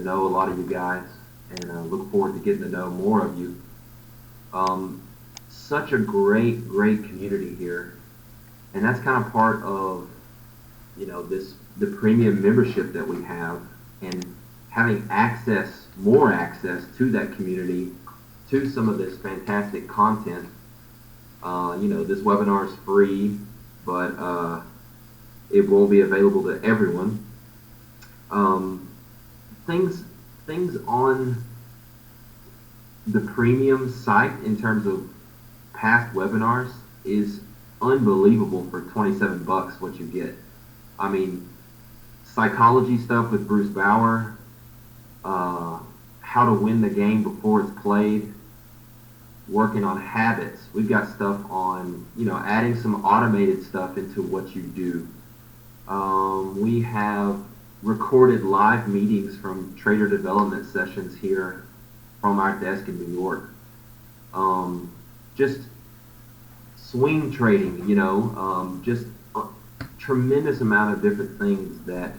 know a lot of you guys, and look forward to getting to know more of you. Um, Such a great community here, and that's kind of part of the premium membership that we have, and having more access to that community, to some of this fantastic content. This webinar is free, but it won't be available to everyone. Um, things on the premium site in terms of past webinars is unbelievable for 27 bucks what you get. I mean, psychology stuff with Bruce Bauer, how to win the game before it's played, working on habits. We've got stuff on, adding some automated stuff into what you do. We have recorded live meetings from trader development sessions here from our desk in New York. Just swing trading, just a tremendous amount of different things that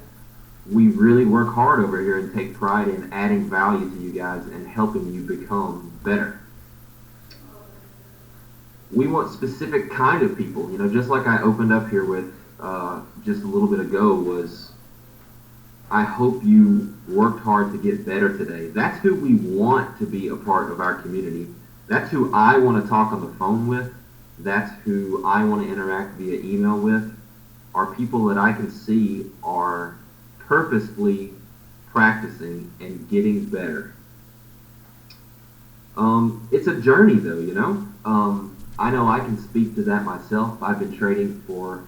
we really work hard over here and take pride in adding value to you guys and helping you become better. We want specific kind of people, just like I opened up here with just a little bit ago, was I hope you worked hard to get better today. That's who we want to be a part of our community. That's who I want to talk on the phone with. That's who I want to interact via email with, are people that I can see are purposefully practicing and getting better. It's a journey though, I know I can speak to that myself. I've been trading for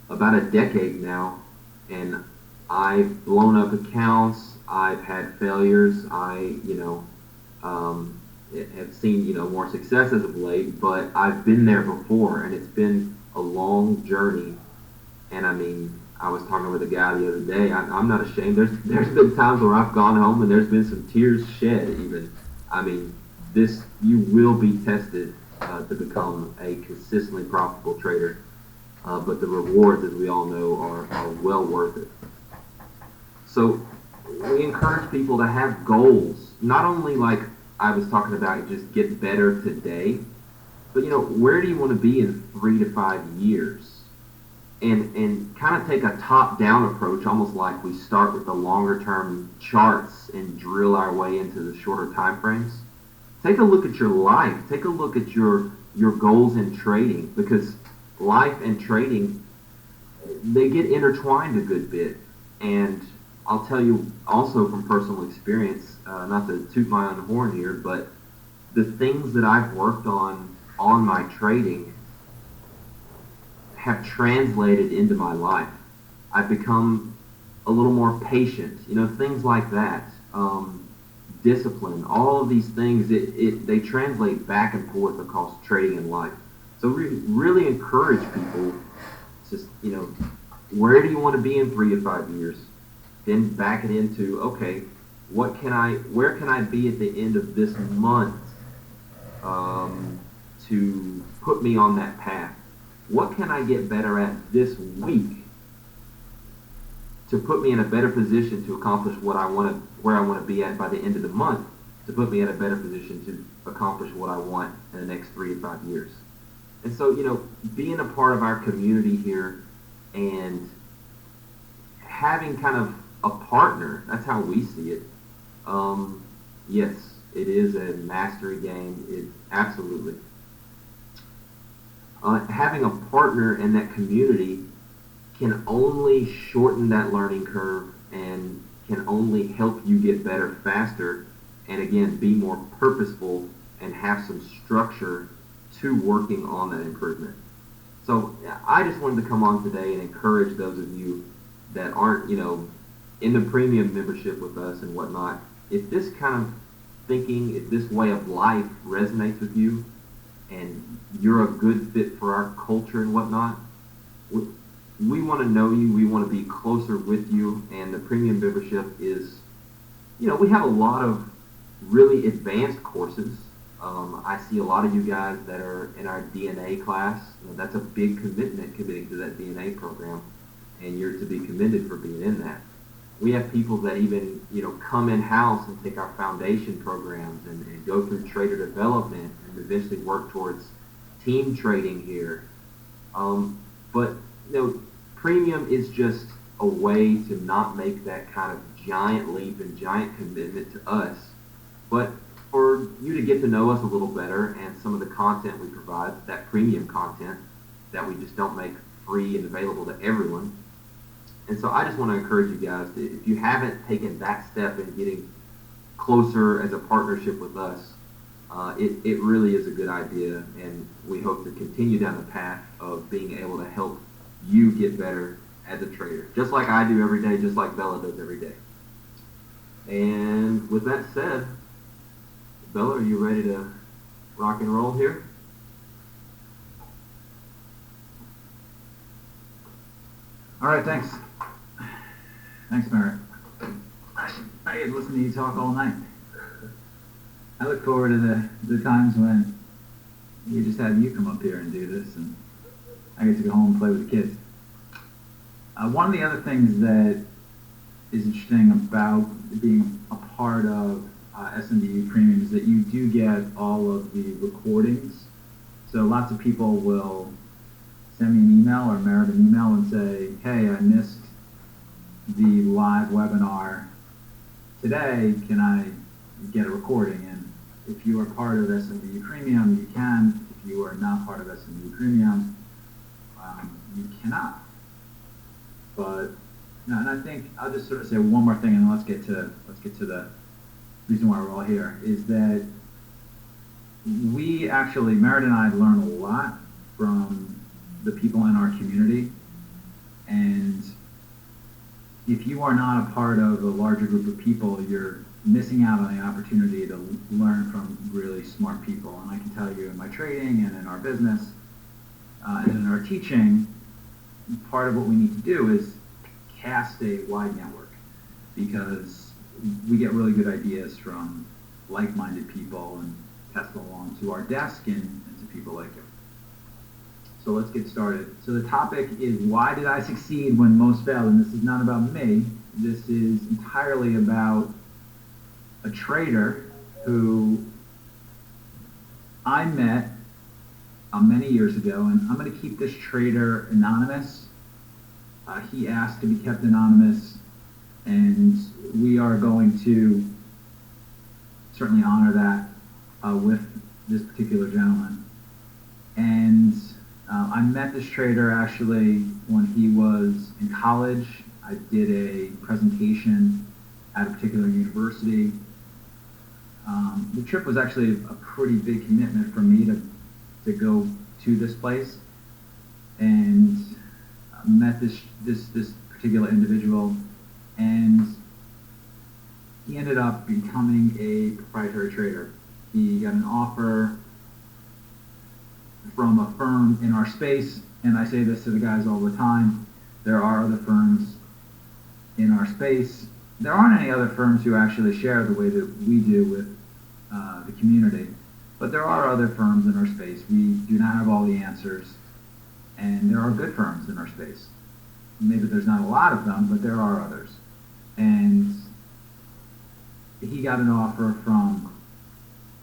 about a decade now, and I've blown up accounts, I've had failures, I have seen more successes of late, but I've been there before, and it's been a long journey. And I mean, I was talking with a guy the other day. I'm not ashamed. There's been times where I've gone home and there's been some tears shed. Even, I mean, you will be tested to become a consistently profitable trader. But the rewards, as we all know, are well worth it. So we encourage people to have goals, not only like I was talking about, just get better today, but where do you want to be in 3 to 5 years? And kind of take a top-down approach, almost like we start with the longer-term charts and drill our way into the shorter time frames. Take a look at your life. Take a look at your goals in trading, because life and trading, they get intertwined a good bit. And I'll tell you also from personal experience, not to toot my own horn here, but the things that I've worked on my trading have translated into my life. I've become a little more patient, things like that. Discipline, all of these things, they translate back and forth across trading and life. So really encourage people, just, where do you want to be in 3 to 5 years? Then back it into, okay, where can I be at the end of this month to put me on that path? What can I get better at this week to put me in a better position to accomplish where I want to be at by the end of the month, to put me in a better position to accomplish what I want in the next 3 to 5 years? And so, being a part of our community here and having kind of a partner, that's how we see it. Yes, it is a mastery game. It absolutely. Having a partner in that community can only shorten that learning curve and can only help you get better faster, and again, be more purposeful and have some structure to working on that improvement. So I just wanted to come on today and encourage those of you that aren't, in the premium membership with us and whatnot. If this kind of thinking, if this way of life resonates with you, and you're a good fit for our culture and whatnot, we want to know you, we want to be closer with you, and the premium membership is, we have a lot of really advanced courses. I see a lot of you guys that are in our DNA class. That's a big committing to that DNA program, and you're to be commended for being in that. We have people that even, come in-house and take our foundation programs and go through trader development and eventually work towards team trading here. But, premium is just a way to not make that kind of giant leap and giant commitment to us, but for you to get to know us a little better and some of the content we provide, that premium content that we just don't make free and available to everyone. And so I just want to encourage you guys, if you haven't taken that step in getting closer as a partnership with us, it really is a good idea, and we hope to continue down the path of being able to help you get better as a trader, just like I do every day, just like Bella does every day. And with that said, Bella, are you ready to rock and roll here? All right, thanks. Thanks, Merritt. I get to listen to you talk all night. I look forward to the times when we just have you come up here and do this, and I get to go home and play with the kids. One of the other things that is interesting about being a part of SMB Premium is that you do get all of the recordings. So lots of people will send me an email or Merritt an email and say, hey, I missed the live webinar today. Can I get a recording? And if you are part of SMB Premium, you can. If you are not part of SMB Premium, you cannot. But and I think I'll just sort of say one more thing, and let's get to the reason why we're all here. Is that we actually, Merritt and I, learn a lot from the people in our community, and if you are not a part of a larger group of people, you're missing out on the opportunity to learn from really smart people. And I can tell you, in my trading and in our business and in our teaching, part of what we need to do is cast a wide network, because we get really good ideas from like-minded people and pass them along to our desk and to people like you. So let's get started. So the topic is, why did I succeed when most failed? And this is not about me. This is entirely about a trader who I met many years ago, and I'm going to keep this trader anonymous. He asked to be kept anonymous, and we are going to certainly honor that with this particular gentleman. And I met this trader actually when he was in college. I did a presentation at a particular university. The trip was actually a pretty big commitment for me to go to this place, and met this particular individual, and he ended up becoming a proprietary trader. He got an offer from a firm in our space, and I say this to the guys all the time, there are other firms in our space. There aren't any other firms who actually share the way that we do with the community, but there are other firms in our space. We do not have all the answers, and there are good firms in our space. Maybe there's not a lot of them, but there are others. And he got an offer from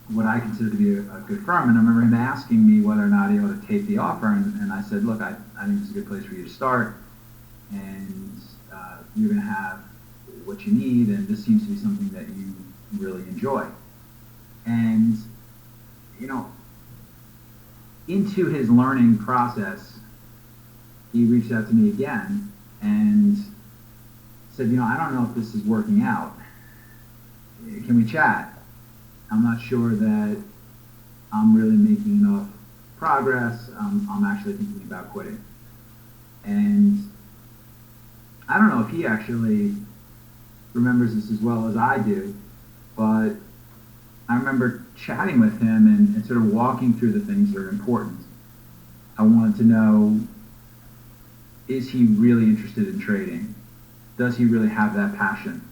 what I consider to be a good firm, and I remember him asking me whether or not he ought to take the offer, and I said, look, I think it's a good place for you to start, and you're going to have what you need, and this seems to be something that you really enjoy. And, into his learning process, he reached out to me again and said, I don't know if this is working out. Can we chat? I'm not sure that I'm really making enough progress. I'm actually thinking about quitting. And I don't know if he actually remembers this as well as I do, but I remember chatting with him and sort of walking through the things that are important. I wanted to know, is he really interested in trading? Does he really have that passion?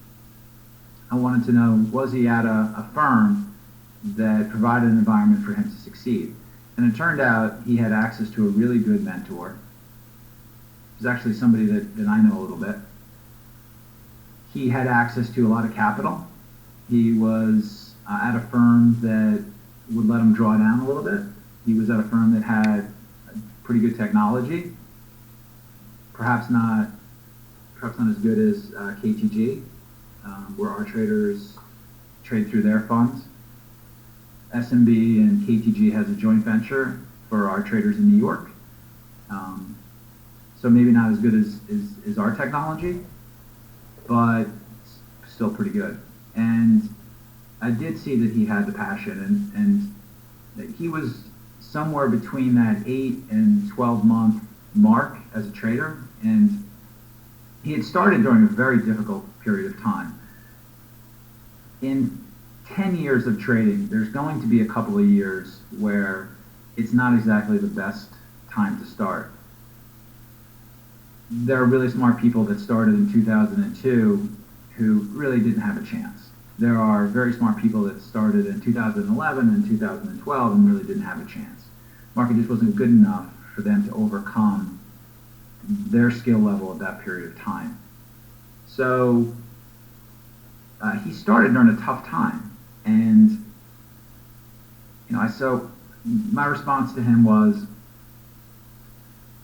I wanted to know, was he at a firm that provided an environment for him to succeed? And it turned out he had access to a really good mentor. He's actually somebody that I know a little bit. he had access to a lot of capital. He was at a firm that would let him draw down a little bit. He was at a firm that had pretty good technology, perhaps not as good as KTG, where our traders trade through their funds. SMB and KTG has a joint venture for our traders in New York. So maybe not as good as our technology, but still pretty good. And I did see that he had the passion, and that he was somewhere between that 8 and 12 month mark as a trader, and he had started during a very difficult period of time. In 10 years of trading, there's going to be a couple of years where it's not exactly the best time to start. There are really smart people that started in 2002 who really didn't have a chance. There are very smart people that started in 2011 and 2012 and really didn't have a chance. The market just wasn't good enough for them to overcome their skill level at that period of time. So he started during a tough time, and so my response to him was,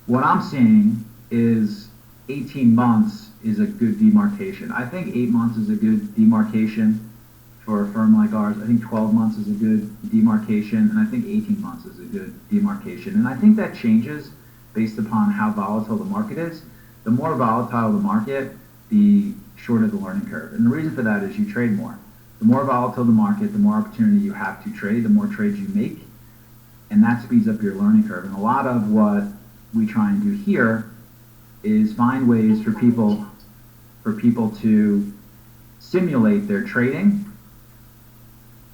what I'm seeing is 18 months is a good demarcation. I think 8 months is a good demarcation for a firm like ours. I think 12 months is a good demarcation, and I think 18 months is a good demarcation. And I think that changes based upon how volatile the market is. The more volatile the market, the shorter the learning curve. And the reason for that is you trade more. The more volatile the market, the more opportunity you have to trade, the more trades you make, and that speeds up your learning curve. And a lot of what we try and do here is find ways for people to simulate their trading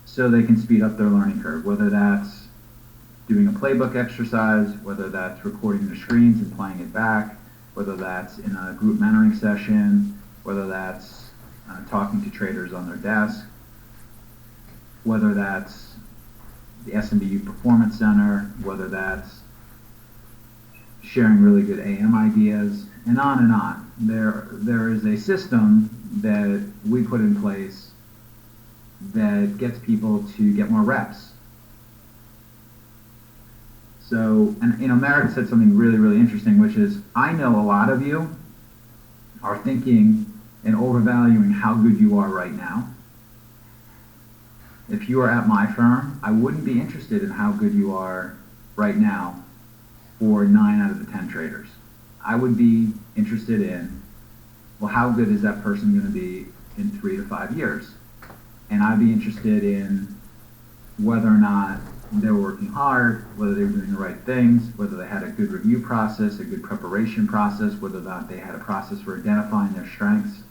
so they can speed up their learning curve, whether that's doing a playbook exercise, whether that's recording their screens and playing it back, whether that's in a group mentoring session, whether that's talking to traders on their desk, whether that's the SMB Performance Center, whether that's sharing really good AM ideas, and on and on. There is a system that we put in place that gets people to get more reps. So, and Merritt said something really, really interesting, which is, I know a lot of you are thinking and overvaluing how good you are right now. If you were at my firm, I wouldn't be interested in how good you are right now for 9 out of the 10 traders. I would be interested in, well, how good is that person going to be in 3 to 5 years? And I'd be interested in whether or not they were working hard, whether they were doing the right things, whether they had a good review process, a good preparation process, whether or not they had a process for identifying their strengths.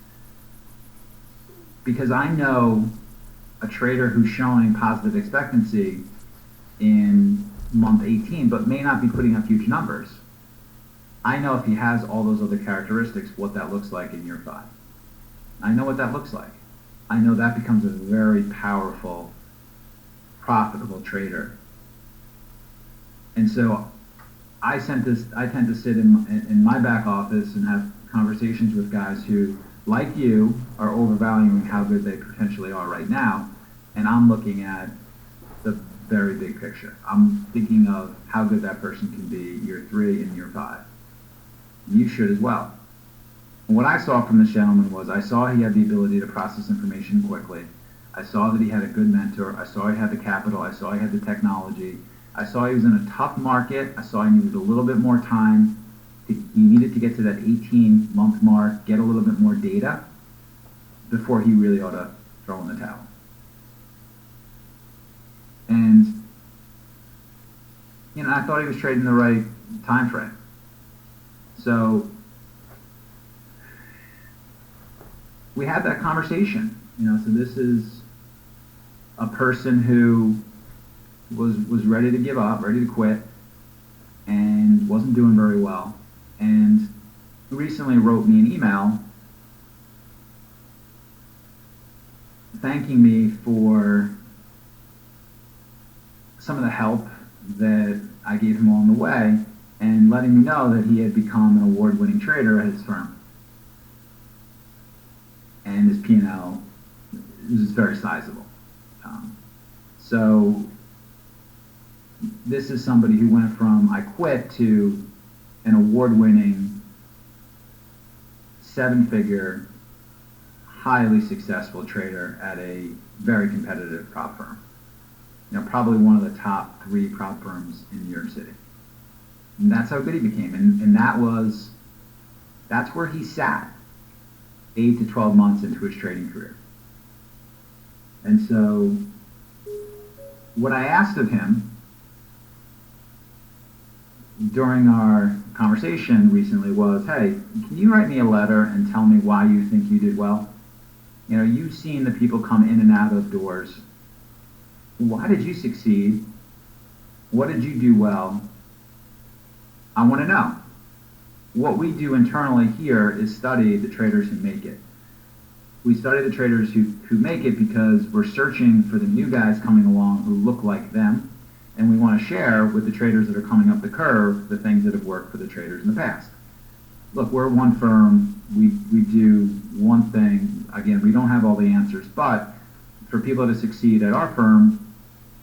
Because I know a trader who's showing positive expectancy in month 18, but may not be putting up huge numbers. I know if he has all those other characteristics, what that looks like in year 5. I know what that looks like. I know that becomes a very powerful, profitable trader. And so I tend to sit in my back office and have conversations with guys who, like you, are overvaluing how good they potentially are right now, and I'm looking at the very big picture. I'm thinking of how good that person can be year 3 and year 5. You should as well. And what I saw from this gentleman was, I saw he had the ability to process information quickly. I saw that he had a good mentor. I saw he had the capital. I saw he had the technology. I saw he was in a tough market. I saw he needed a little bit more time. He needed to get to that 18-month mark, get a little bit more data before he really ought to throw in the towel. And, I thought he was trading the right time frame. So we had that conversation, so this is a person who was ready to give up, ready to quit, and wasn't doing very well. And recently wrote me an email thanking me for some of the help that I gave him along the way, and letting me know that he had become an award-winning trader at his firm. and his P&L is very sizable. So this is somebody who went from I quit to an award-winning, 7-figure, highly successful trader at a very competitive prop firm. Probably one of the top 3 prop firms in New York City. And that's how good he became. And that's where he sat 8 to 12 months into his trading career. And so what I asked of him during our conversation recently was, hey, can you write me a letter and tell me why you think you did well? You've seen the people come in and out of doors. Why did you succeed? What did you do well? I want to know. What we do internally here is study the traders who make it. We study the traders who make it because we're searching for the new guys coming along who look like them, and we want to share with the traders that are coming up the curve the things that have worked for the traders in the past. Look, we're one firm. We do one thing. Again, we don't have all the answers, but for people to succeed at our firm,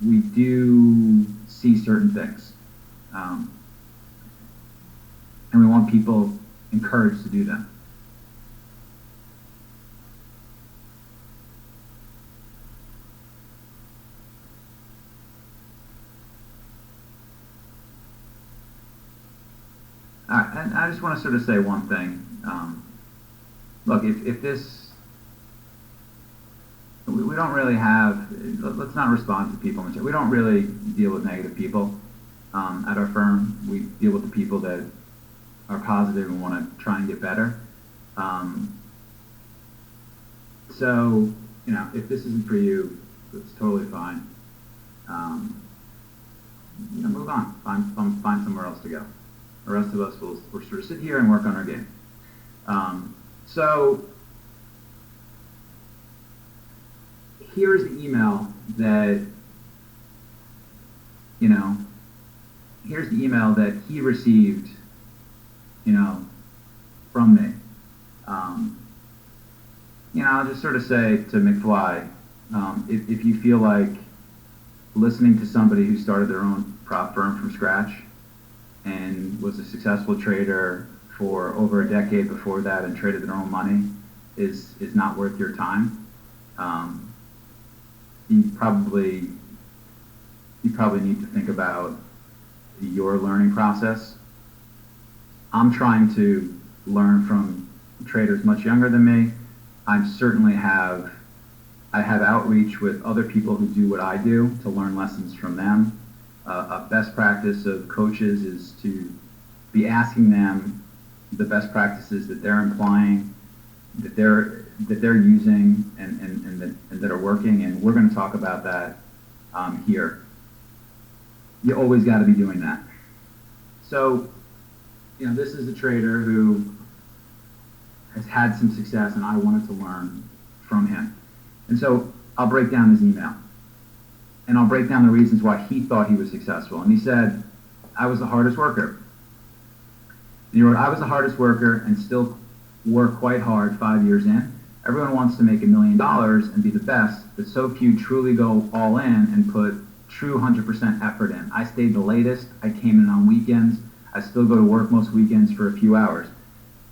we do see certain things. And we want people encouraged to do them. All right, and I just want to sort of say one thing. Look, if this, we don't really have, let's not respond to people. We don't really deal with negative people at our firm. We deal with the people that are positive and want to try and get better. So, if this isn't for you, it's totally fine. Move on. Find somewhere else to go. The rest of us will sort of sit here and work on our game. So here's the email that, here's the email that he received, from me. I'll just sort of say to McFly, if you feel like listening to somebody who started their own prop firm from scratch and was a successful trader for over a decade before that and traded their own money is not worth your time, you probably need to think about your learning process. I'm trying to learn from traders much younger than me. I have outreach with other people who do what I do to learn lessons from them. A best practice of coaches is to be asking them the best practices that they're implying, that they're using, and that are working. And we're going to talk about that here. You always got to be doing that. So, this is a trader who has had some success, and I wanted to learn from him. And so I'll break down his email. And I'll break down the reasons why he thought he was successful. And he said, I was the hardest worker. And he wrote, I was the hardest worker and still work quite hard 5 years in. Everyone wants to make $1 million and be the best, but so few truly go all in and put true 100% effort in. I stayed the latest. I came in on weekends. I still go to work most weekends for a few hours.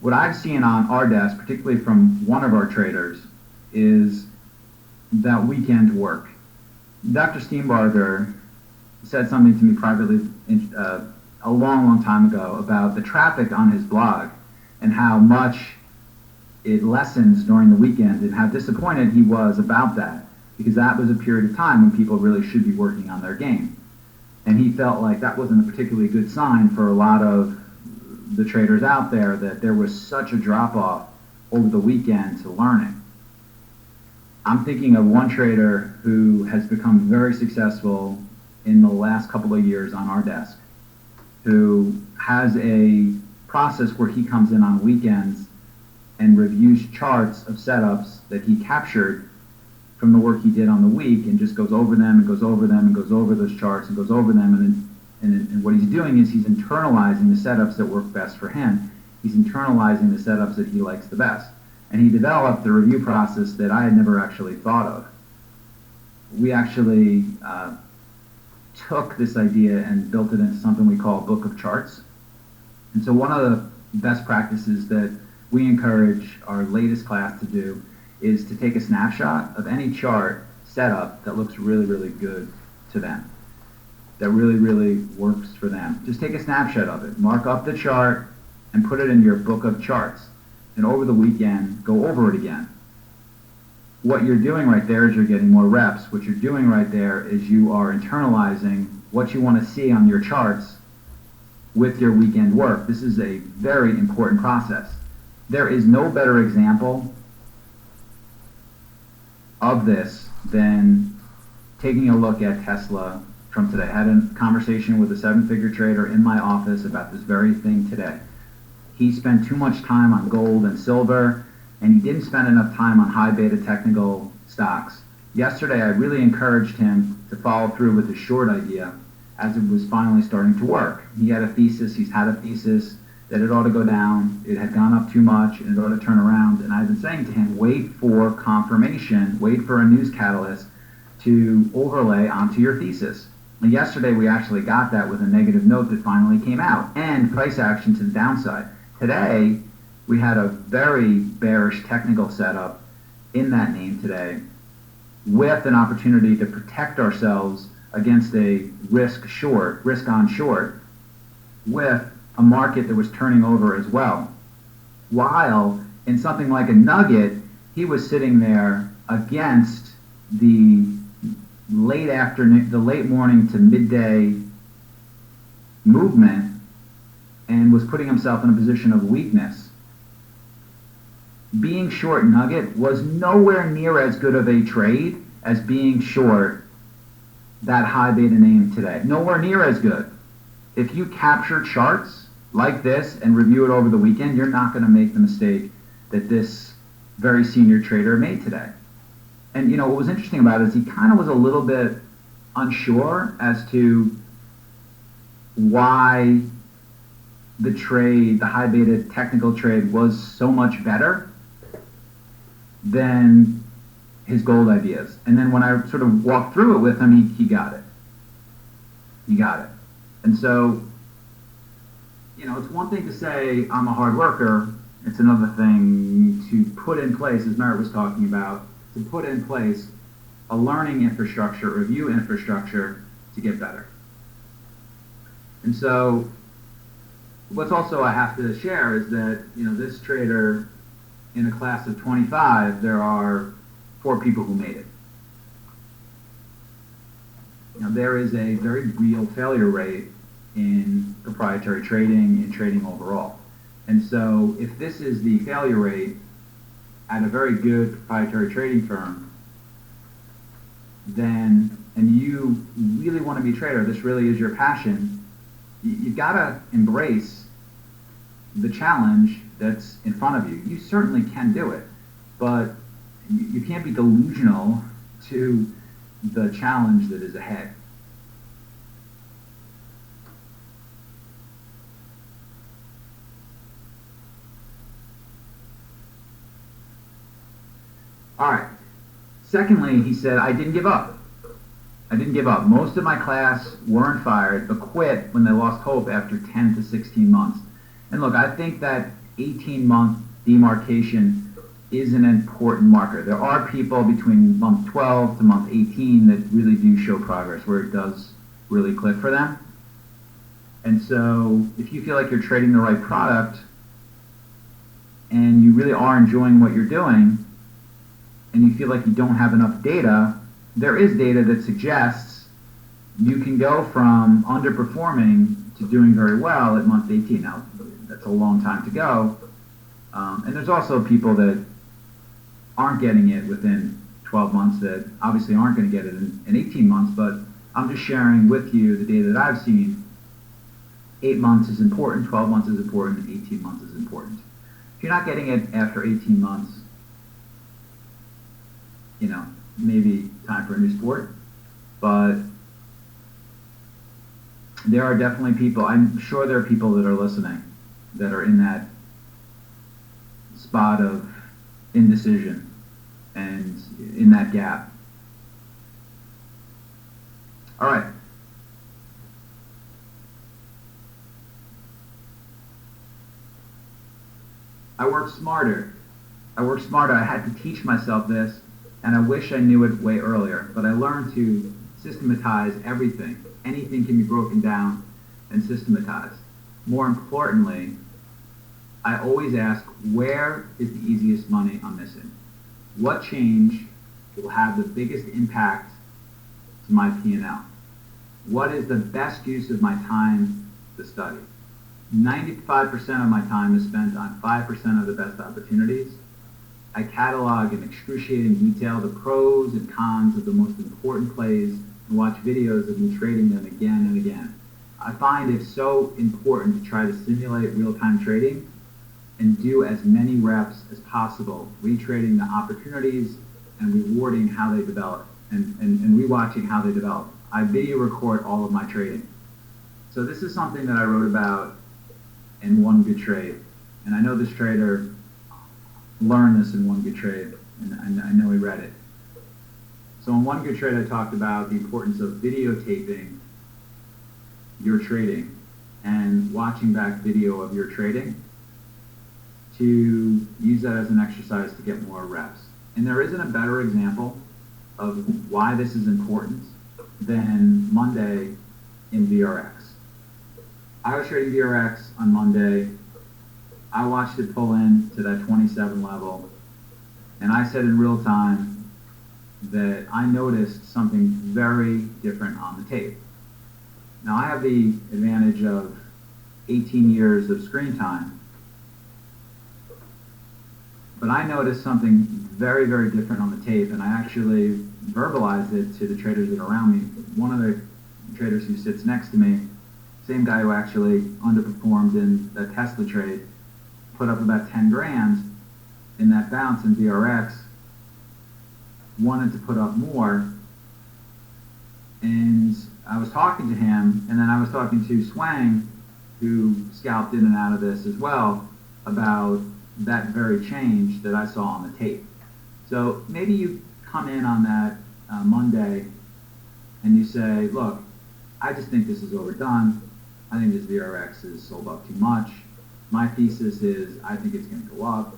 What I've seen on our desk, particularly from one of our traders, is that weekend work. Dr. Steenbarger said something to me privately a long time ago about the traffic on his blog and how much it lessens during the weekend and how disappointed he was about that, because that was a period of time when people really should be working on their game. And he felt like that wasn't a particularly good sign for a lot of the traders out there, that there was such a drop-off over the weekend to learning. I'm thinking of one trader who has become very successful in the last couple of years on our desk, who has a process where he comes in on weekends and reviews charts of setups that he captured from the work he did on the week, and just goes over them and goes over them and goes over those charts and goes over them. And what he's doing is he's internalizing the setups that work best for him. He's internalizing the setups that he likes the best. And he developed a review process that I had never actually thought of. We actually took this idea and built it into something we call a book of charts. And so one of the best practices that we encourage our latest class to do is to take a snapshot of any chart setup that looks really, really good to them, that really, really works for them. Just take a snapshot of it, mark up the chart, and put it in your book of charts. And over the weekend, go over it again. What you're doing right there is you're getting more reps. What you're doing right there is you are internalizing what you want to see on your charts with your weekend work. This is a very important process. There is no better example of this than taking a look at Tesla from today. I had a conversation with a 7-figure trader in my office about this very thing today. He spent too much time on gold and silver, and he didn't spend enough time on high beta technical stocks. Yesterday, I really encouraged him to follow through with his short idea as it was finally starting to work. He had a thesis, he's had a thesis that it ought to go down, it had gone up too much, and it ought to turn around. And I've been saying to him, wait for confirmation, wait for a news catalyst to overlay onto your thesis. And yesterday, we actually got that with a negative note that finally came out, and price action to the downside. Today, we had a very bearish technical setup in that name today with an opportunity to protect ourselves against a risk on short, with a market that was turning over as well. While in something like a nugget, he was sitting there against the late afternoon, the late morning to midday movement, and was putting himself in a position of weakness. Being short nugget was nowhere near as good of a trade as being short that high beta name today. Nowhere near as good. If you capture charts like this and review it over the weekend, you're not going to make the mistake that this very senior trader made today. And you know, what was interesting about it is he kind of was a little bit unsure as to why the trade, the high beta technical trade, was so much better than his gold ideas. And then when I sort of walked through it with him, he got it. He got it. And so, you know, it's one thing to say I'm a hard worker. It's another thing to put in place, as Merritt was talking about, to put in place a learning infrastructure, review infrastructure to get better. And so what's also I have to share is that, you know, this trader, in a class of 25, there are 4 people who made it. You know, there is a very real failure rate in proprietary trading, in trading overall. And so if this is the failure rate at a very good proprietary trading firm, then, and you really want to be a trader, this really is your passion, you've got to embrace the challenge that's in front of you. You certainly can do it, but you can't be delusional to the challenge that is ahead. All right. Secondly, he said, I didn't give up. I didn't give up. Most of my class weren't fired, but quit when they lost hope after 10 to 16 months. And look, I think that 18-month demarcation is an important marker. There are people between month 12 to month 18 that really do show progress, where it does really click for them. And so if you feel like you're trading the right product and you really are enjoying what you're doing, and you feel like you don't have enough data, there is data that suggests you can go from underperforming to doing very well at month 18. Now, that's a long time to go. And there's also people that aren't getting it within 12 months that obviously aren't going to get it in 18 months, but I'm just sharing with you the data that I've seen. 8 months is important, 12 months is important, and 18 months is important. If you're not getting it after 18 months, you know, maybe time for a new sport, but there are definitely people, I'm sure there are people that are listening that are in that spot of indecision and in that gap. All right. I work smarter. I had to teach myself this, and I wish I knew it way earlier, but I learned to systematize everything. Anything can be broken down and systematized. More importantly, I always ask, where is the easiest money I'm missing? What change will have the biggest impact to my P&L? What is the best use of my time to study? 95% of my time is spent on 5% of the best opportunities. I catalog in excruciating detail the pros and cons of the most important plays and watch videos of me trading them again and again. I find it so important to try to simulate real-time trading and do as many reps as possible, retrading the opportunities and rewarding how they develop and rewatching how they develop. I video record all of my trading. So this is something that I wrote about in One Good Trade. And I know this trader learned this in One Good Trade, and I know he read it. So in One Good Trade, I talked about the importance of videotaping your trading and watching back video of your trading to use that as an exercise to get more reps. And there isn't a better example of why this is important than Monday in VRX. I was trading VRX on Monday. I watched it pull in to that 27 level, and I said in real time that I noticed something very different on the tape. Now, I have the advantage of 18 years of screen time, but I noticed something very, very different on the tape, and I actually verbalized it to the traders that are around me. One of the traders who sits next to me, same guy who actually underperformed in the Tesla trade, put up about 10 grand in that bounce in VRX, wanted to put up more, and I was talking to him, and then I was talking to Swang, who scalped in and out of this as well, about that very change that I saw on the tape. So maybe you come in on that Monday and you say, look, I just think this is overdone. I think this VRX is sold off too much. My thesis is I think it's going to go up,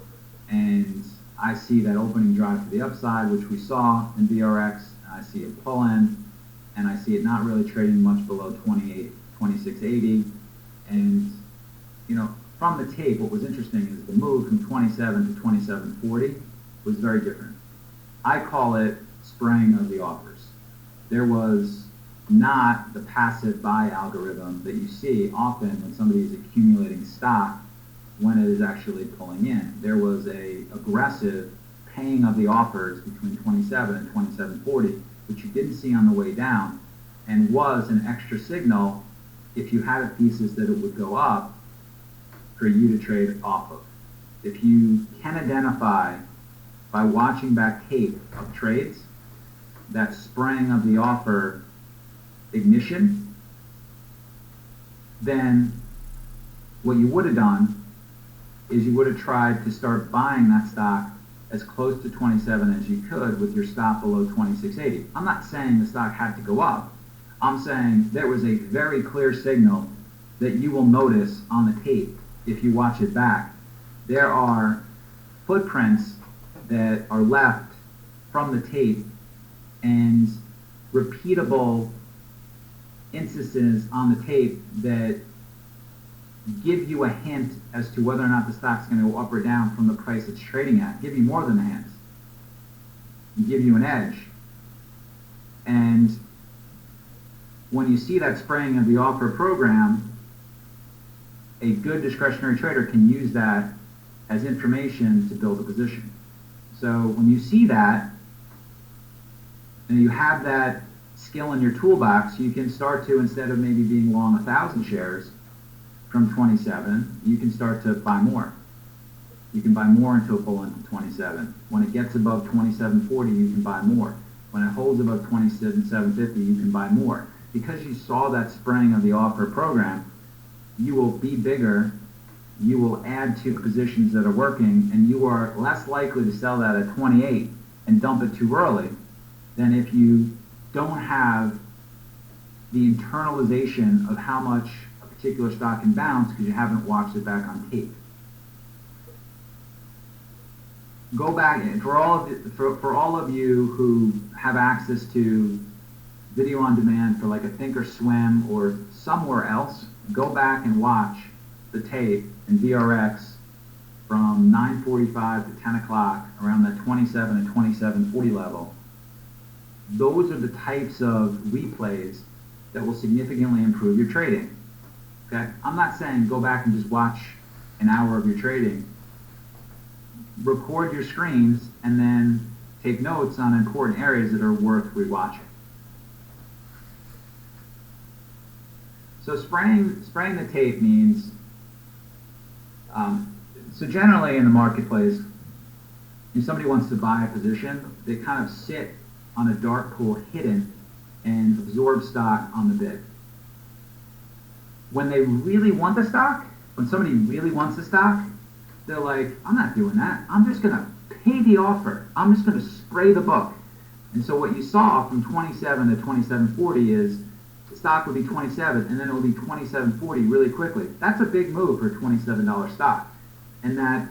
and I see that opening drive to the upside, which we saw in VRX. I see it pull in, and I see it not really trading much below 2680. And, you know, from the tape, what was interesting is the move from 27 to 2740 was very different. I call it spraying of the offers. There was not the passive buy algorithm that you see often when somebody is accumulating stock when it is actually pulling in. There was a aggressive paying of the offers between 27 and 2740, which you didn't see on the way down, and was an extra signal if you had a thesis that it would go up for you to trade off of. If you can identify by watching back tape of trades that spraying of the offer ignition, then what you would have done is you would have tried to start buying that stock as close to 27 as you could with your stop below 2680. I'm not saying the stock had to go up. I'm saying there was a very clear signal that you will notice on the tape if you watch it back. There are footprints that are left from the tape and repeatable instances on the tape that give you a hint as to whether or not the stock's going to go up or down from the price it's trading at. Give you more than a hint. Give you an edge. And when you see that spraying of the offer program, a good discretionary trader can use that as information to build a position. So when you see that, and you have that skill in your toolbox, you can start to, instead of maybe being long 1,000 shares from 27, you can start to buy more. You can buy more into a pull-in from 27. When it gets above 2740, you can buy more. When it holds above 27.750, you can buy more. Because you saw that spraying of the offer program, you will be bigger you will add to positions that are working, and you are less likely to sell that at 28 and dump it too early than if you don't have the internalization of how much a particular stock can bounce because you haven't watched it back on tape. Go back, and for all of you who have access to video on demand for like a Thinkorswim or somewhere else, go back and watch the tape in VRX from 9:45 to 10 o'clock around that 27 and 27.40 level. Those are the types of replays that will significantly improve your trading. Okay? I'm not saying go back and just watch an hour of your trading. Record your screens and then take notes on important areas that are worth rewatching. So spraying the tape means, so generally in the marketplace, if somebody wants to buy a position, they kind of sit on a dark pool hidden and absorb stock on the bid. When they really want the stock, when somebody really wants the stock, they're like, I'm not doing that. I'm just going to pay the offer. I'm just going to spray the book. And so what you saw from 27 to 27.40 is the stock would be 27 and then it will be 27.40 really quickly. That's a big move for a $27 stock. And that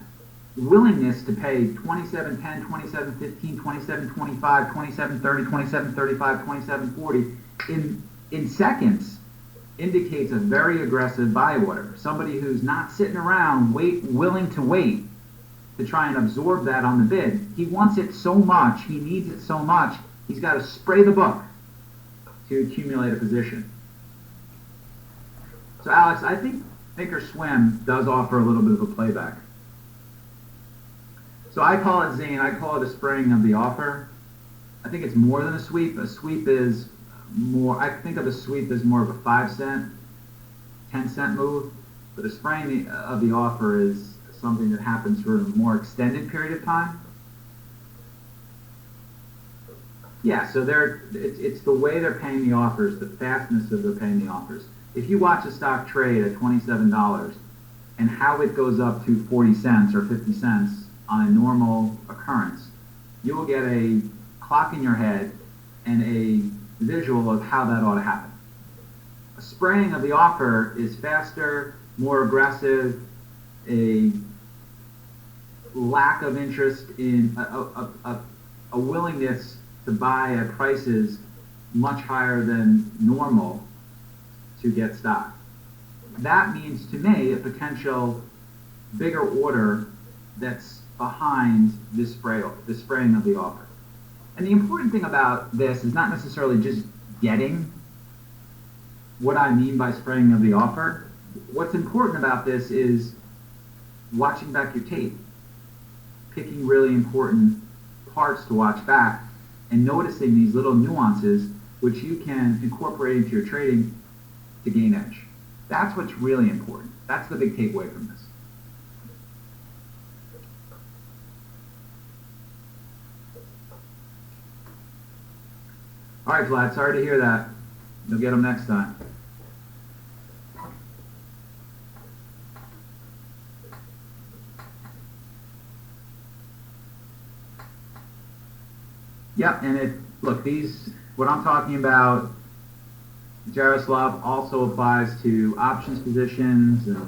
willingness to pay 27.10, 27.15, 27.25, 27.30, 27.35, 27.40 in seconds indicates a very aggressive buy order. Somebody who's not sitting around willing to wait to try and absorb that on the bid. He wants it so much, he needs it so much, he's got to spray the book to accumulate a position. So Alex, I think Thinkorswim does offer a little bit of a playback. So I call it, Zane, I call it a spraying of the offer. I think it's more than a sweep. A sweep is more, I think of a sweep as more of a 5-cent, 10-cent move, but a spraying of the offer is something that happens for a more extended period of time. Yeah, so it's the way they're paying the offers, the fastness of their paying the offers. If you watch a stock trade at $27 and how it goes up to 40 cents or 50 cents on a normal occurrence, you will get a clock in your head and a visual of how that ought to happen. A spraying of the offer is faster, more aggressive, a lack of interest in a willingness to buy at prices much higher than normal to get stock. That means to me a potential bigger order that's behind this spraying of the offer. And the important thing about this is not necessarily just getting what I mean by spraying of the offer. What's important about this is watching back your tape, picking really important parts to watch back, and noticing these little nuances which you can incorporate into your trading to gain edge. That's what's really important. That's the big takeaway from this. All right, Vlad, sorry to hear that. You'll get them next time. Yeah, and look, what I'm talking about, Jaroslav, also applies to options positions, and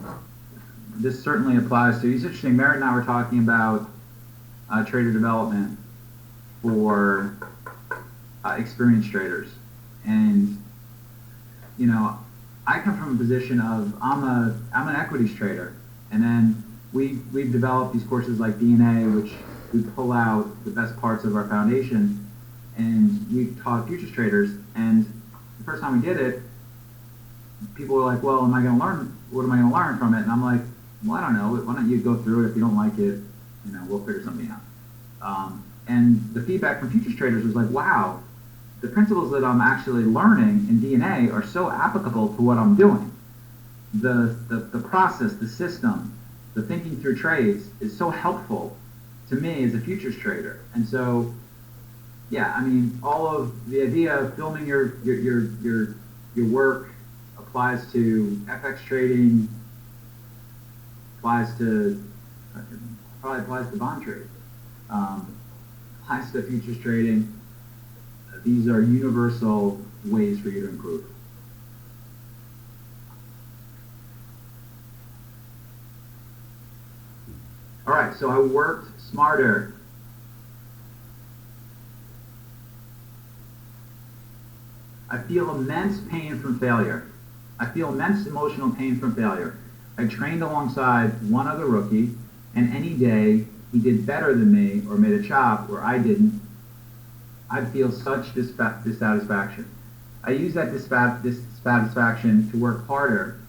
this certainly applies to, it's interesting, Merritt and I were talking about trader development for experienced traders. And, you know, I come from a position of, I'm an equities trader, and then we've developed these courses like DNA, which we pull out the best parts of our foundation, and we taught futures traders. And the first time we did it, people were like, well, what am I going to learn from it? And I'm like, well, I don't know. Why don't you go through it? If you don't like it, you know, we'll figure something out. And the feedback from futures traders was like, wow, the principles that I'm actually learning in DNA are so applicable to what I'm doing. The process, the system, the thinking through trades is so helpful to me as a futures trader. And so, yeah, I mean, all of the idea of filming your work applies to FX trading, probably applies to bond trade, applies to futures trading. These are universal ways for you to improve. All right, so I worked smarter. I feel immense pain from failure. I feel immense emotional pain from failure. I trained alongside one other rookie, and any day he did better than me or made a chop where I didn't, I'd feel such dissatisfaction. I use that dissatisfaction to work harder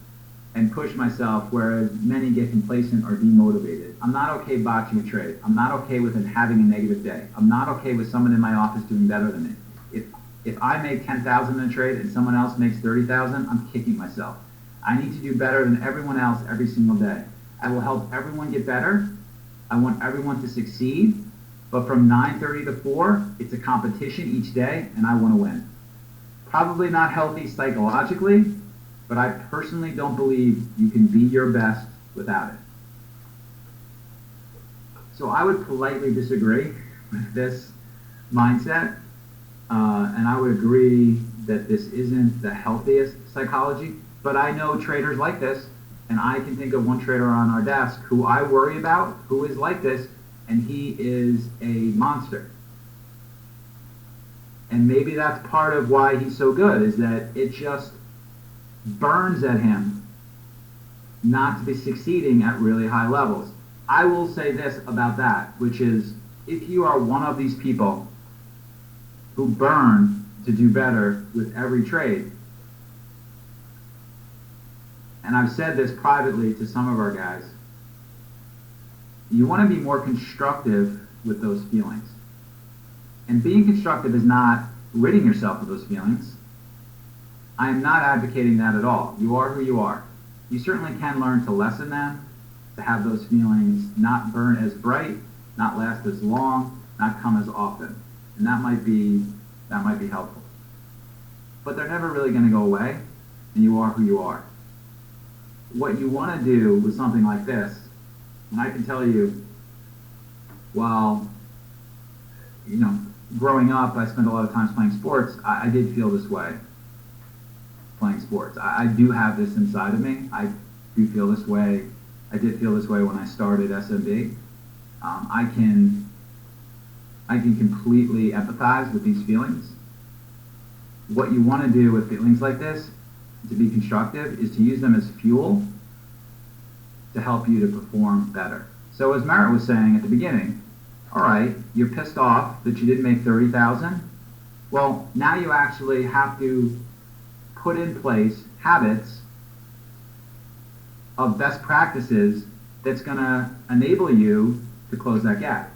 and push myself, whereas many get complacent or demotivated. I'm not okay botching a trade. I'm not okay with having a negative day. I'm not okay with someone in my office doing better than me. If I make 10,000 in a trade and someone else makes 30,000, I'm kicking myself. I need to do better than everyone else every single day. I will help everyone get better. I want everyone to succeed. But from 9:30 to 4, it's a competition each day, and I want to win. Probably not healthy psychologically, but I personally don't believe you can be your best without it. So I would politely disagree with this mindset, and I would agree that this isn't the healthiest psychology, but I know traders like this, and I can think of one trader on our desk who I worry about, who is like this, and he is a monster. And maybe that's part of why he's so good, is that it just burns at him not to be succeeding at really high levels. I will say this about that, which is, if you are one of these people who burn to do better with every trade, and I've said this privately to some of our guys, you want to be more constructive with those feelings. And being constructive is not ridding yourself of those feelings. I am not advocating that at all. You are who you are. You certainly can learn to lessen them, to have those feelings not burn as bright, not last as long, not come as often. And that might be helpful. But they're never really going to go away, and you are who you are. What you want to do with something like this, and I can tell you, while, growing up, I spent a lot of time playing sports, I did feel this way playing sports. I do have this inside of me. I do feel this way. I did feel this way when I started SMB. I can completely empathize with these feelings. What you want to do with feelings like this, to be constructive, is to use them as fuel to help you to perform better. So as Merritt was saying at the beginning, all right, you're pissed off that you didn't make 30,000. Well, now you actually have to put in place habits of best practices that's going to enable you to close that gap.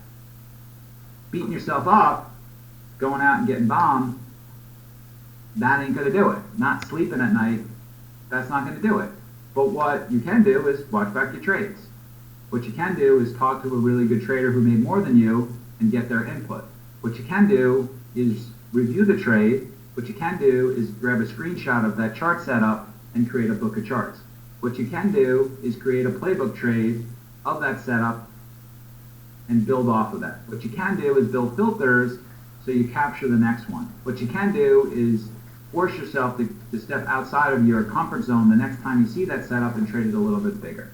Beating yourself up, going out and getting bombed, that ain't going to do it. Not sleeping at night, that's not going to do it. But what you can do is watch back your trades. What you can do is talk to a really good trader who made more than you and get their input. What you can do is review the trade. What you can do is grab a screenshot of that chart setup and create a book of charts. What you can do is create a playbook trade of that setup and build off of that. What you can do is build filters so you capture the next one. What you can do is force yourself to step outside of your comfort zone the next time you see that setup and trade it a little bit bigger.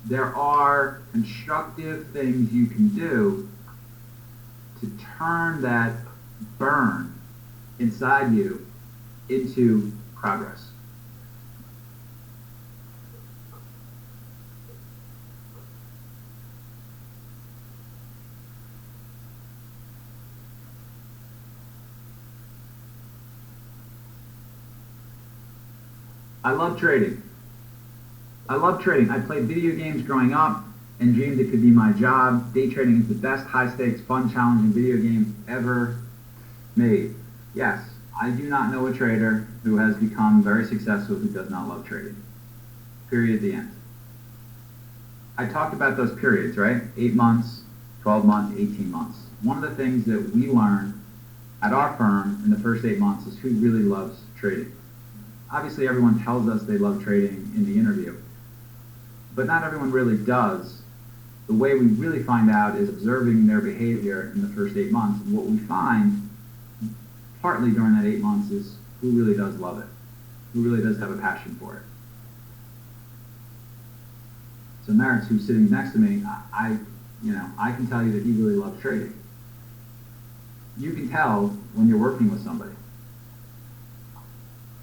There are constructive things you can do to turn that burn inside you into progress. I love trading. I played video games growing up and dreamed it could be my job. Day trading is the best high-stakes, fun, challenging video game ever made. Yes, I do not know a trader who has become very successful who does not love trading. Period, the end. I talked about those periods, right? 8 months, 12 months, 18 months. One of the things that we learned at our firm in the first 8 months is who really loves trading. Obviously, everyone tells us they love trading in the interview. but not everyone really does. The way we really find out is observing their behavior in the first 8 months. And what we find, partly during that 8 months, is who really does love it, who really does have a passion for it. So Merritt's, who's sitting next to me, I can tell you that he really loves trading. You can tell when you're working with somebody.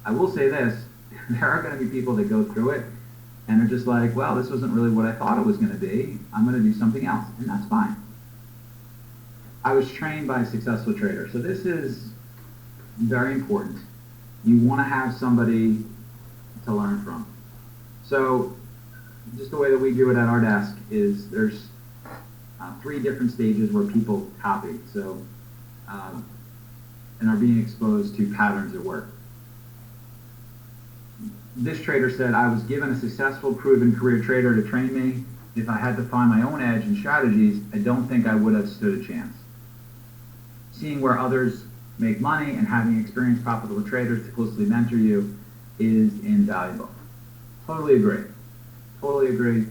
I will say this, there are going to be people that go through it and are just like, well, this wasn't really what I thought it was going to be. I'm going to do something else, and that's fine. I was trained by a successful trader, so this is very important. You want to have somebody to learn from. So just the way that we do it at our desk is there's 3 different stages where people copy, and are being exposed to patterns at work. This trader said, I was given a successful, proven career trader to train me. If I had to find my own edge and strategies, I don't think I would have stood a chance. Seeing where others make money and having experienced profitable traders to closely mentor you is invaluable. Totally agree. Totally agree.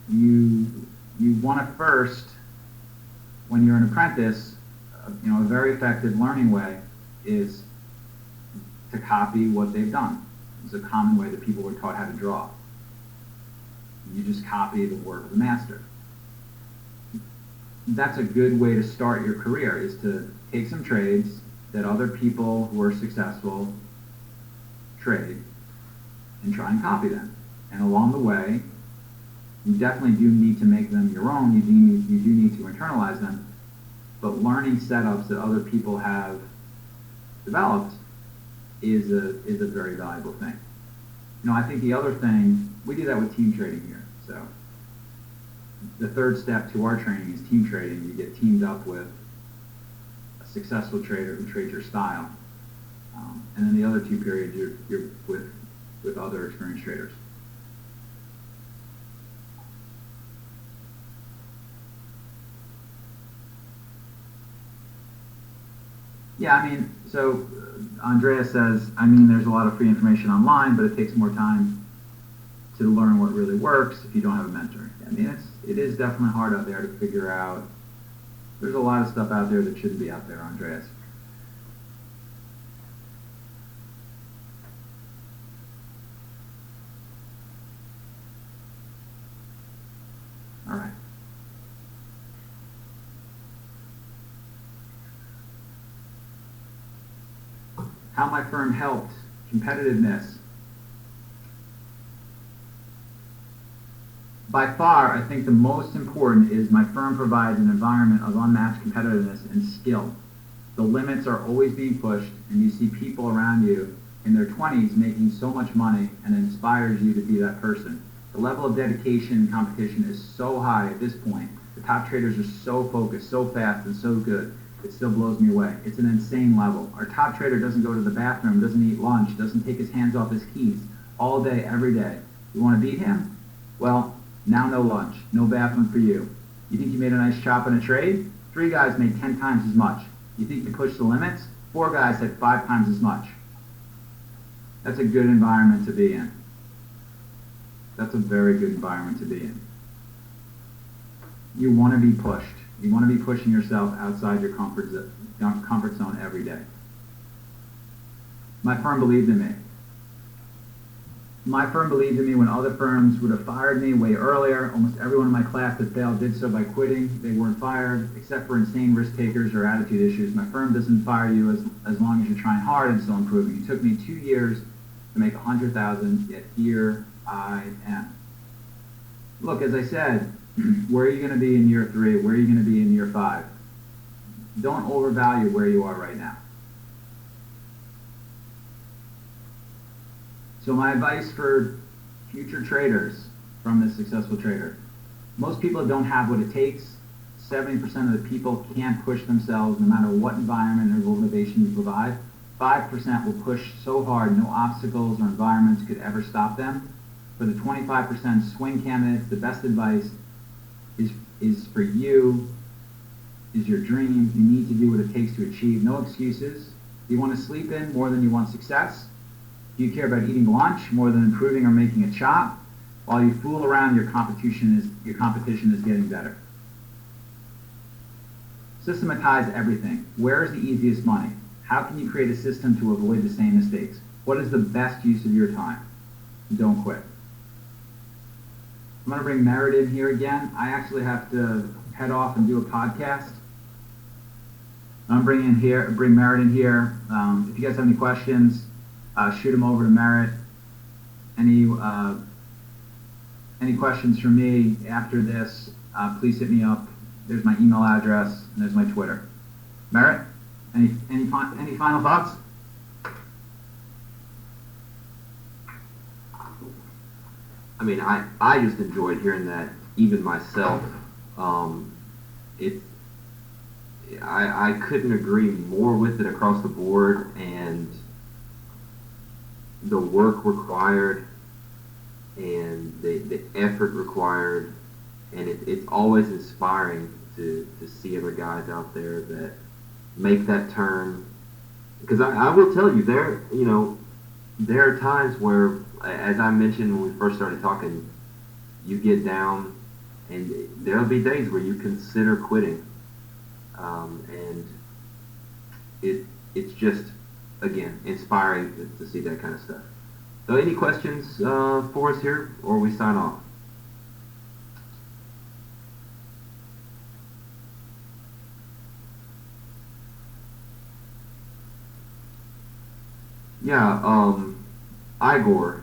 You want to first, when you're an apprentice, a very effective learning way is to copy what they've done. It's a common way that people were taught how to draw. You just copy the work of the master. That's a good way to start your career, is to take some trades that other people who are successful trade and try and copy them. And along the way, you definitely do need to make them your own. You do need to internalize them. But learning setups that other people have developed is a very valuable thing. I think the other thing, we do that with team trading here. So the third step to our training is team trading. You get teamed up with a successful trader who trades your style. And then the other 2 periods, you're with other experienced traders. Yeah, so Andrea says, there's a lot of free information online, but it takes more time to learn what really works if you don't have a mentor. It is definitely hard out there to figure out. There's a lot of stuff out there that shouldn't be out there, Andreas. All right. How my firm helped competitiveness. By far, I think the most important is my firm provides an environment of unmatched competitiveness and skill. The limits are always being pushed, and you see people around you in their 20s making so much money, and it inspires you to be that person. The level of dedication and competition is so high at this point. The top traders are so focused, so fast, and so good. It still blows me away. It's an insane level. Our top trader doesn't go to the bathroom, doesn't eat lunch, doesn't take his hands off his keys all day, every day. You want to beat him? Well, now no lunch, no bathroom for you. You think you made a nice chop in a trade? 3 guys made 10 times as much. You think you pushed the limits? 4 guys had 5 times as much. That's a good environment to be in. That's a very good environment to be in. You want to be pushed. You want to be pushing yourself outside your comfort zone every day. My firm believed in me. My firm believed in me when other firms would have fired me way earlier. Almost everyone in my class that failed did so by quitting. They weren't fired, except for insane risk takers or attitude issues. My firm doesn't fire you as long as you're trying hard and still improving. It took me 2 years to make $100,000, yet here I am. Look, as I said, where are you going to be in year 3? Where are you going to be in year 5? Don't overvalue where you are right now. So my advice for future traders from this successful trader: most people don't have what it takes. 70% of the people can't push themselves no matter what environment or motivation you provide. 5% will push so hard no obstacles or environments could ever stop them. For the 25% swing candidates, the best advice is for you, is your dream. You need to do what it takes to achieve. No excuses. You want to sleep in more than you want success. Do you care about eating lunch more than improving or making a chop? While you fool around, your competition is getting better. Systematize everything. Where is the easiest money? How can you create a system to avoid the same mistakes? What is the best use of your time? Don't quit. I'm going to bring Merritt in here again. I actually have to head off and do a podcast. I'm bring Merritt in here. If you guys have any questions, shoot them over to Merritt. Any questions for me after this, please hit me up. There's my email address and there's my Twitter. Merritt, any final thoughts? I mean, I just enjoyed hearing that even myself. I couldn't agree more with it across the board, and the work required and the effort required, and it's always inspiring to see other guys out there that make that turn. Because I will tell you, there are times where, as I mentioned when we first started talking, you get down, and there'll be days where you consider quitting, and it's just, again, inspiring to see that kind of stuff. So, any questions for us here, or we sign off? Yeah, Igor,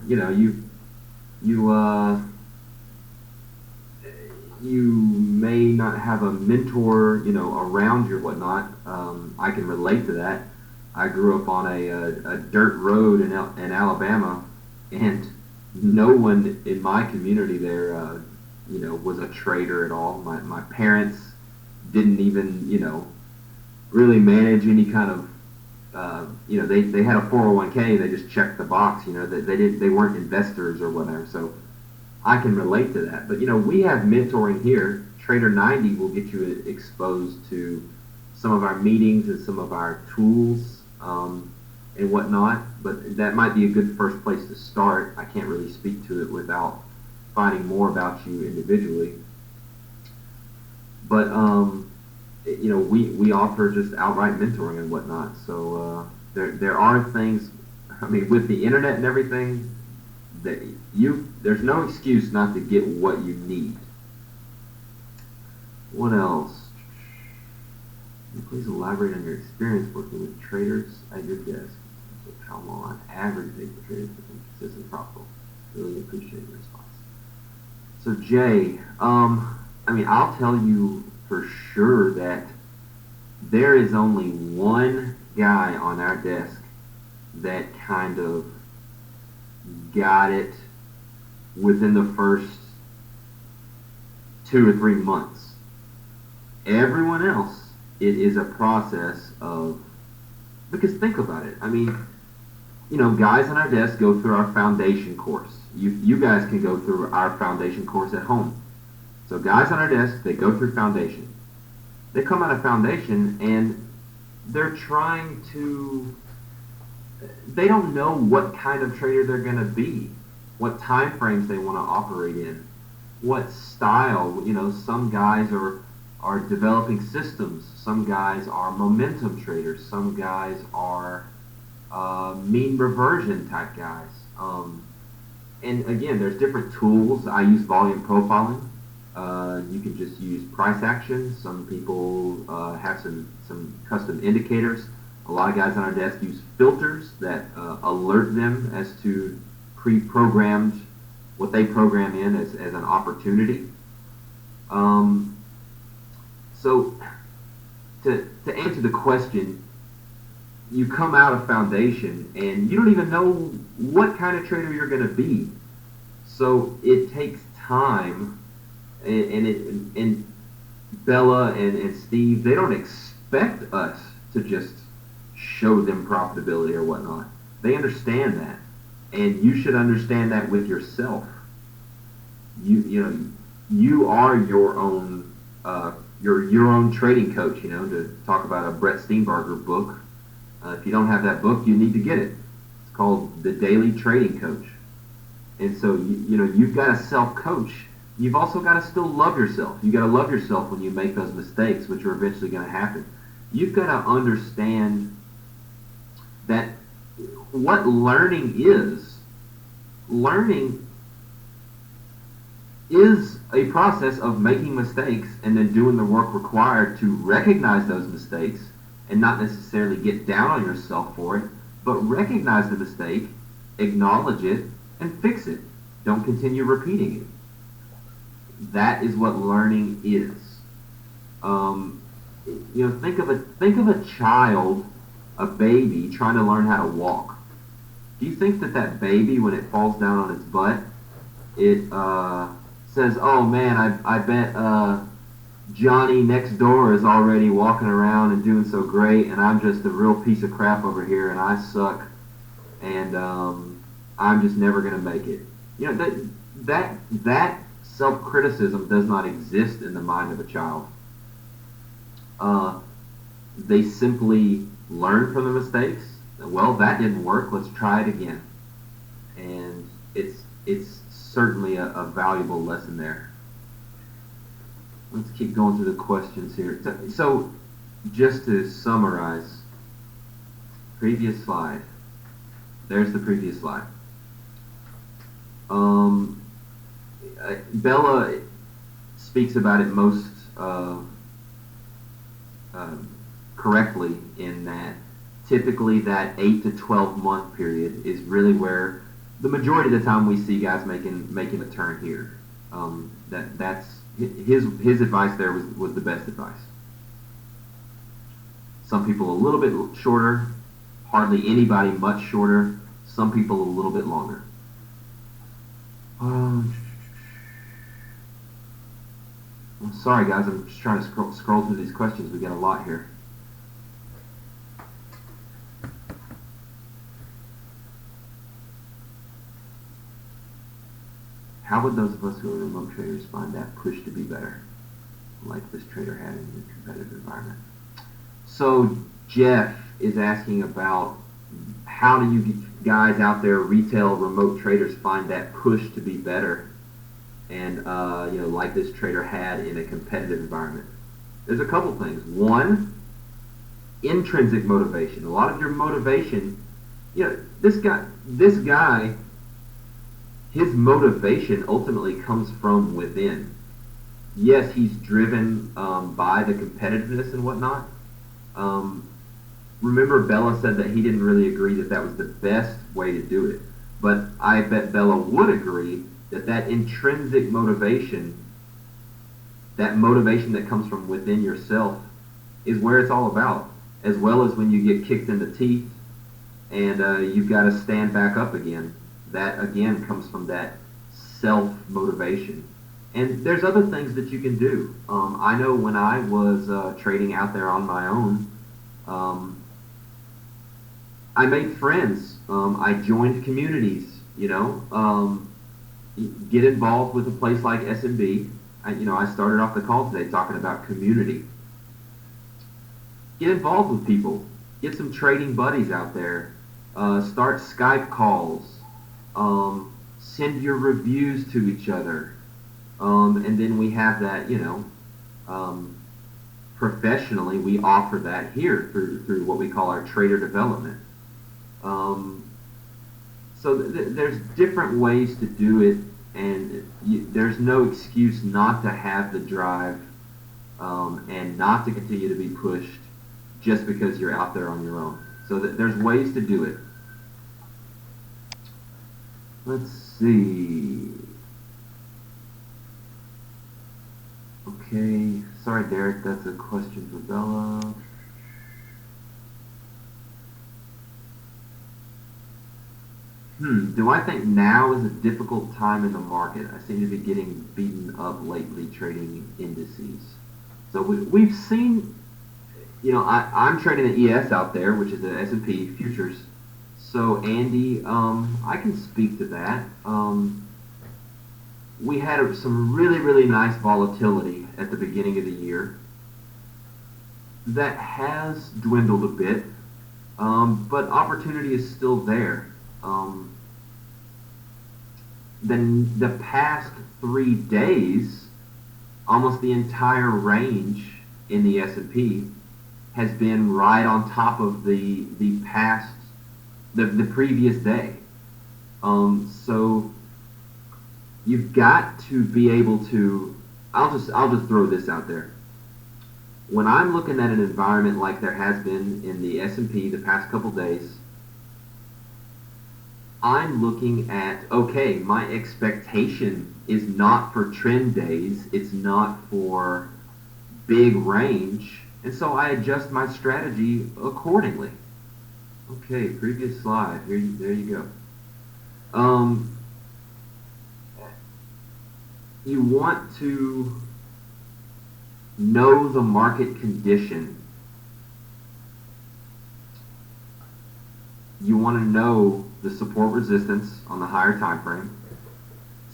you may not have a mentor, around you or whatnot. I can relate to that. I grew up on a dirt road in Alabama, and no one in my community there, was a trader at all. My parents didn't even, really manage any kind of, they had a 401k. They just checked the box. They weren't investors or whatever. So I can relate to that. But we have mentoring here. Trader 90 will get you exposed to some of our meetings and some of our tools and whatnot. But that might be a good first place to start. I can't really speak to it without finding more about you individually. But we offer just outright mentoring and whatnot. So there are things. I mean, with the internet and everything, that there's no excuse not to get what you need. What else? Can you please elaborate on your experience working with traders at your desk? So how long on average take the traders become consistent profitable? Really appreciate your response. So Jay, I'll tell you for sure that there is only one guy on our desk that kind of got it within the first 2 or 3 months. Everyone else, it is a process of, because think about it. I mean, guys on our desk go through our foundation course. You guys can go through our foundation course at home. So guys on our desk, they go through foundation. They come out of foundation and they're trying to, they don't know what kind of trader they're going to be, what time frames they want to operate in, what style. Some guys are developing systems. Some guys are momentum traders. Some guys are mean reversion type guys. And again, there's different tools. I use volume profiling. You can just use price action. Some people have some custom indicators. A lot of guys on our desk use filters that alert them as to pre-programmed, what they program in as an opportunity. So to answer the question, you come out of foundation and you don't even know what kind of trader you're going to be. So it takes time. And Bella and Steve, they don't expect us to just show them profitability or whatnot. They understand that, and you should understand that with yourself. You are your own your own trading coach. To talk about a Brett Steenbarger book. If you don't have that book, you need to get it. It's called The Daily Trading Coach. And so, you've got to self-coach. You've also got to still love yourself. You've got to love yourself when you make those mistakes, which are eventually going to happen. You've got to understand that what learning is a process of making mistakes and then doing the work required to recognize those mistakes and not necessarily get down on yourself for it, but recognize the mistake, acknowledge it, and fix it. Don't continue repeating it. That is what learning is. Think of a child, a baby trying to learn how to walk. Do you think that baby, when it falls down on its butt, it says, "Oh man, I bet Johnny next door is already walking around and doing so great, and I'm just a real piece of crap over here, and I suck, and I'm just never gonna make it." That self-criticism does not exist in the mind of a child. They simply learn from the mistakes. Well, that didn't work. Let's try it again. And it's certainly a valuable lesson there. Let's keep going through the questions here. So, just to summarize, previous slide. There's the previous slide. Bella speaks about it most correctly in that typically that 8 to 12 month period is really where the majority of the time we see guys making a turn here. That's his advice there was the best advice. Some people a little bit shorter, hardly anybody much shorter. Some people a little bit longer. I'm sorry guys, I'm just trying to scroll through these questions. We got a lot here. How would those of us who are remote traders find that push to be better, like this trader had in the competitive environment? So Jeff is asking about how do you guys out there, retail remote traders, find that push to be better, and like this trader had in a competitive environment. There's a couple things. One, intrinsic motivation. A lot of your motivation, this guy, his motivation ultimately comes from within. Yes, he's driven by the competitiveness and whatnot. Remember, Bella said that he didn't really agree that was the best way to do it. But I bet Bella would agree that intrinsic motivation, that motivation that comes from within yourself, is where it's all about. As well as when you get kicked in the teeth and you've got to stand back up again. That, again, comes from that self-motivation. And there's other things that you can do. I know when I was trading out there on my own, I made friends. I joined communities, get involved with a place like SMB. I started off the call today talking about community. Get involved with people. Get some trading buddies out there. Start Skype calls. Send your reviews to each other. And then we have that, professionally, we offer that here through what we call our trader development. So there's different ways to do it, and there's no excuse not to have the drive and not to continue to be pushed just because you're out there on your own. So there's ways to do it. Let's see. Okay, sorry Derek, that's a question for Bella. Do I think now is a difficult time in the market? I seem to be getting beaten up lately trading indices. So we've seen, I'm trading the ES out there, which is the S&P futures. So Andy, I can speak to that. We had some really, really nice volatility at the beginning of the year. That has dwindled a bit, but opportunity is still there. then the past 3 days, almost the entire range in the S&P has been right on top of the previous day. So you've got to be able to. I'll just throw this out there. When I'm looking at an environment like there has been in the S&P the past couple days, I'm looking at, okay, my expectation is not for trend days, it's not for big range, and so I adjust my strategy accordingly. Okay, previous slide. There you go. You want to know the market condition. You want to know the support resistance on the higher time frame.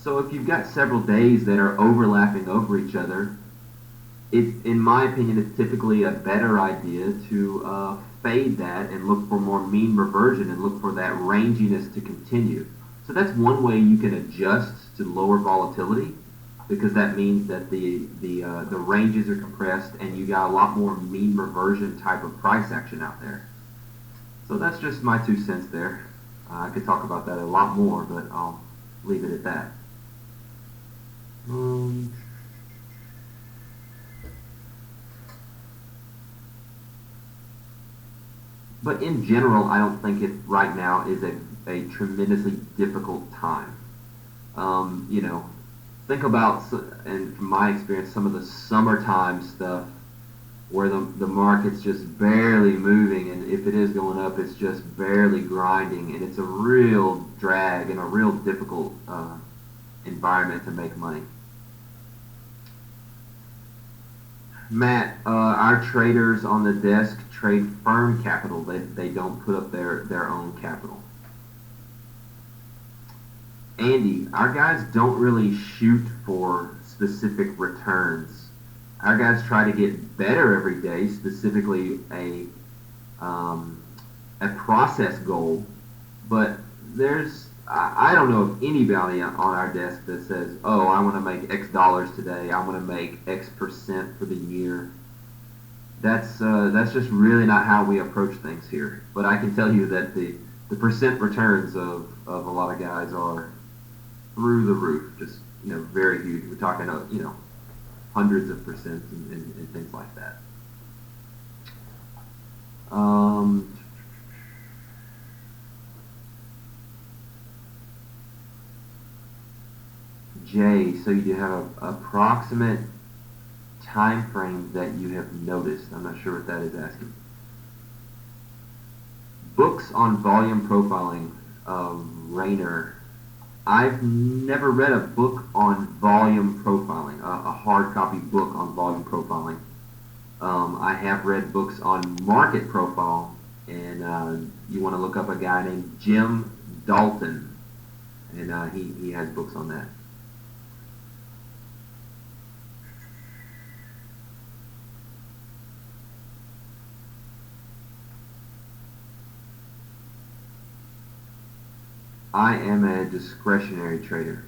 So if you've got several days that are overlapping over each other, in my opinion, it's typically a better idea to fade that and look for more mean reversion and look for that ranginess to continue. So that's one way you can adjust to lower volatility, because that means that the ranges are compressed and you got a lot more mean reversion type of price action out there. So that's just my 2 cents there. I could talk about that a lot more, but I'll leave it at that. But in general, I don't think it right now is a tremendously difficult time. You know, think about, and from my experience, some of the summertime stuff where the market's just barely moving, and if it is going up, it's just barely grinding, and it's a real drag and a real difficult environment to make money. Matt, our traders on the desk trade firm capital. They don't put up their own capital. Andy, our guys don't really shoot for specific returns. Our guys try to get better every day, specifically a process goal. But I don't know of anybody on our desk that says, oh, I want to make X dollars today, I want to make X percent for the year. That's just really not how we approach things here. But I can tell you that the percent returns of a lot of guys are through the roof, just very huge. We're talking hundreds of percents and things like that. Jay, so you have an approximate time frame that you have noticed. I'm not sure what that is asking. Books on volume profiling, Rayner. I've never read a book on volume profiling, a hard copy book on volume profiling. I have read books on market profile, and you want to look up a guy named Jim Dalton, and he has books on that. I am a discretionary trader.